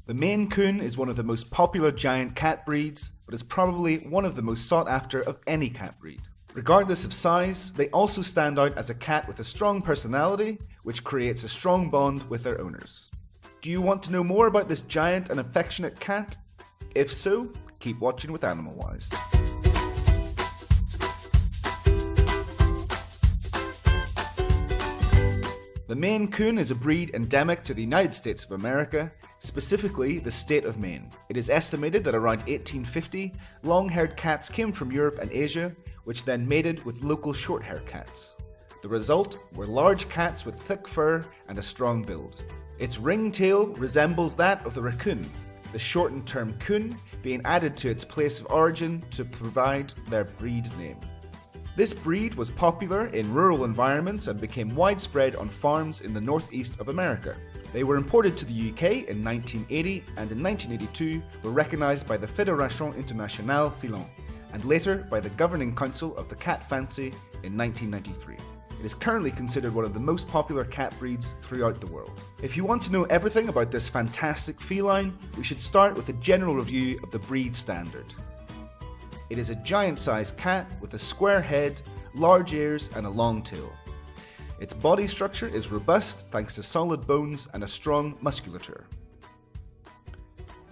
The Maine Coon is one of the most popular giant cat breeds, but is probably one of the most sought after of any cat breed. Regardless of size, they also stand out as a cat with a strong personality, which creates a strong bond with their owners. Do you want to know more about this giant and affectionate cat? If so, keep watching with AnimalWised. The Maine Coon is a breed endemic to the United States of America, specifically the state of Maine. It is estimated that around 1850, long-haired cats came from Europe and Asia, which then mated with local short-haired cats. The result were large cats with thick fur and a strong build. Its ringtail resembles that of the raccoon, the shortened term coon being added to its place of origin to provide their breed name. This breed was popular in rural environments and became widespread on farms in the northeast of America. They were imported to the UK in 1980 and in 1982 were recognised by the Fédération Internationale Féline and later by the Governing Council of the Cat Fancy in 1993. It is currently considered one of the most popular cat breeds throughout the world. If you want to know everything about this fantastic feline, we should start with a general review of the breed standard. It is a giant-sized cat with a square head, large ears and a long tail. Its body structure is robust thanks to solid bones and a strong musculature.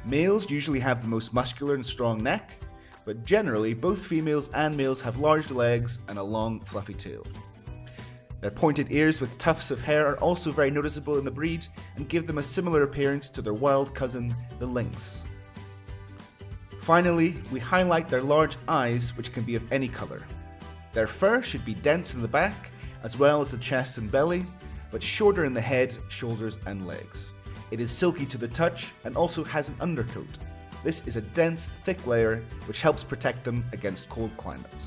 Males usually have the most muscular and strong neck, but generally both females and males have large legs and a long fluffy tail. Their pointed ears with tufts of hair are also very noticeable in the breed and give them a similar appearance to their wild cousin, the lynx. Finally, we highlight their large eyes, which can be of any colour. Their fur should be dense in the back, as well as the chest and belly, but shorter in the head, shoulders and legs. It is silky to the touch and also has an undercoat. This is a dense, thick layer which helps protect them against cold climates.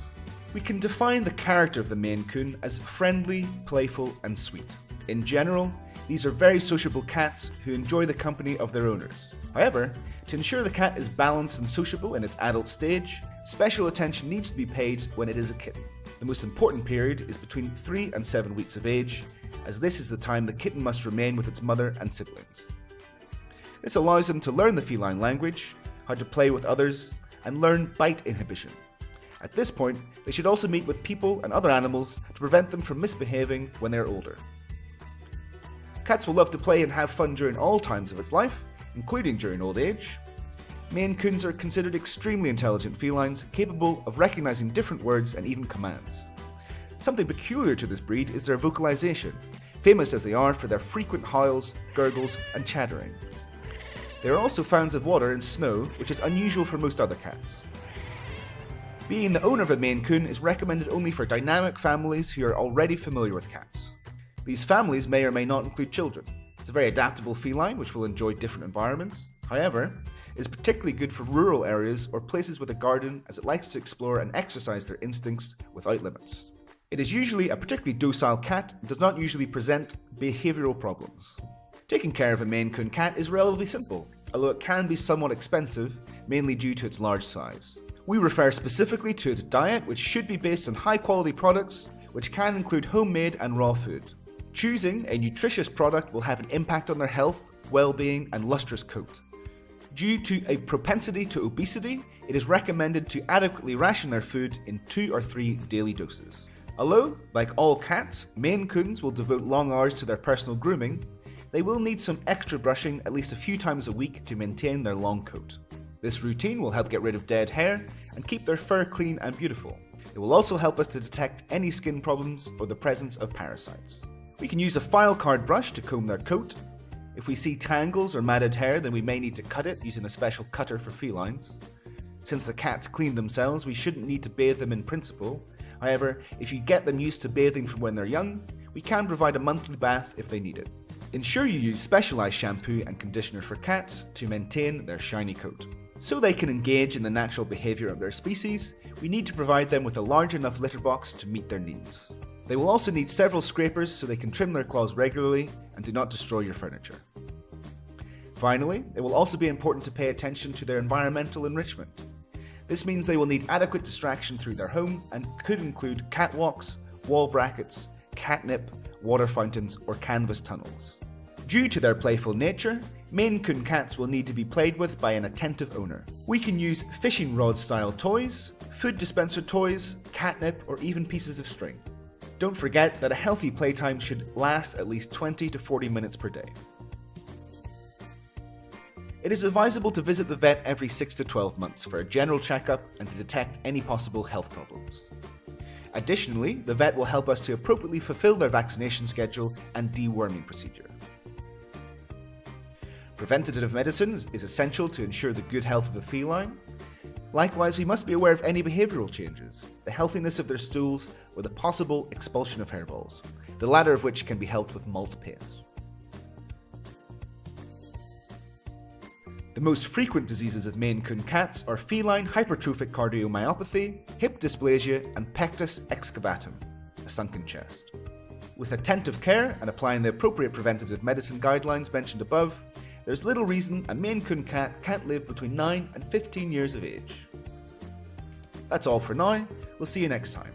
We can define the character of the Maine Coon as friendly, playful and sweet. In general, these are very sociable cats who enjoy the company of their owners. However, to ensure the cat is balanced and sociable in its adult stage, special attention needs to be paid when it is a kitten. The most important period is between 3 and 7 weeks of age, as this is the time the kitten must remain with its mother and siblings. This allows them to learn the feline language, how to play with others, and learn bite inhibition. At this point, they should also meet with people and other animals to prevent them from misbehaving when they are older. Cats will love to play and have fun during all times of its life, including during old age. Maine Coons are considered extremely intelligent felines, capable of recognizing different words and even commands. Something peculiar to this breed is their vocalization, famous as they are for their frequent howls, gurgles, and chattering. They are also fans of water and snow, which is unusual for most other cats. Being the owner of a Maine Coon is recommended only for dynamic families who are already familiar with cats. These families may or may not include children. It's a very adaptable feline which will enjoy different environments. However, it is particularly good for rural areas or places with a garden as it likes to explore and exercise their instincts without limits. It is usually a particularly docile cat and does not usually present behavioural problems. Taking care of a Maine Coon cat is relatively simple, although it can be somewhat expensive, mainly due to its large size. We refer specifically to its diet, which should be based on high quality products, which can include homemade and raw food. Choosing a nutritious product will have an impact on their health, well-being and lustrous coat. Due to a propensity to obesity, it is recommended to adequately ration their food in 2 or 3 daily doses. Although, like all cats, Maine Coons will devote long hours to their personal grooming, they will need some extra brushing at least a few times a week to maintain their long coat. This routine will help get rid of dead hair and keep their fur clean and beautiful. It will also help us to detect any skin problems or the presence of parasites. We can use a file card brush to comb their coat. If we see tangles or matted hair, then we may need to cut it using a special cutter for felines. Since the cats clean themselves, we shouldn't need to bathe them in principle. However, if you get them used to bathing from when they're young, we can provide a monthly bath if they need it. Ensure you use specialized shampoo and conditioner for cats to maintain their shiny coat. So they can engage in the natural behavior of their species, we need to provide them with a large enough litter box to meet their needs. They will also need several scrapers so they can trim their claws regularly and do not destroy your furniture. Finally, it will also be important to pay attention to their environmental enrichment. This means they will need adequate distraction through their home and could include catwalks, wall brackets, catnip, water fountains, or canvas tunnels. Due to their playful nature, Maine Coon cats will need to be played with by an attentive owner. We can use fishing rod style toys, food dispenser toys, catnip, or even pieces of string. Don't forget that a healthy playtime should last at least 20 to 40 minutes per day. It is advisable to visit the vet every 6 to 12 months for a general checkup and to detect any possible health problems. Additionally, the vet will help us to appropriately fulfill their vaccination schedule and deworming procedure. Preventative medicine is essential to ensure the good health of the feline. Likewise, we must be aware of any behavioural changes, the healthiness of their stools, or the possible expulsion of hairballs, the latter of which can be helped with malt paste. The most frequent diseases of Maine Coon cats are feline hypertrophic cardiomyopathy, hip dysplasia, and pectus excavatum, a sunken chest. With attentive care and applying the appropriate preventative medicine guidelines mentioned above, there's little reason a Maine Coon cat can't live between 9 and 15 years of age. That's all for now. We'll see you next time.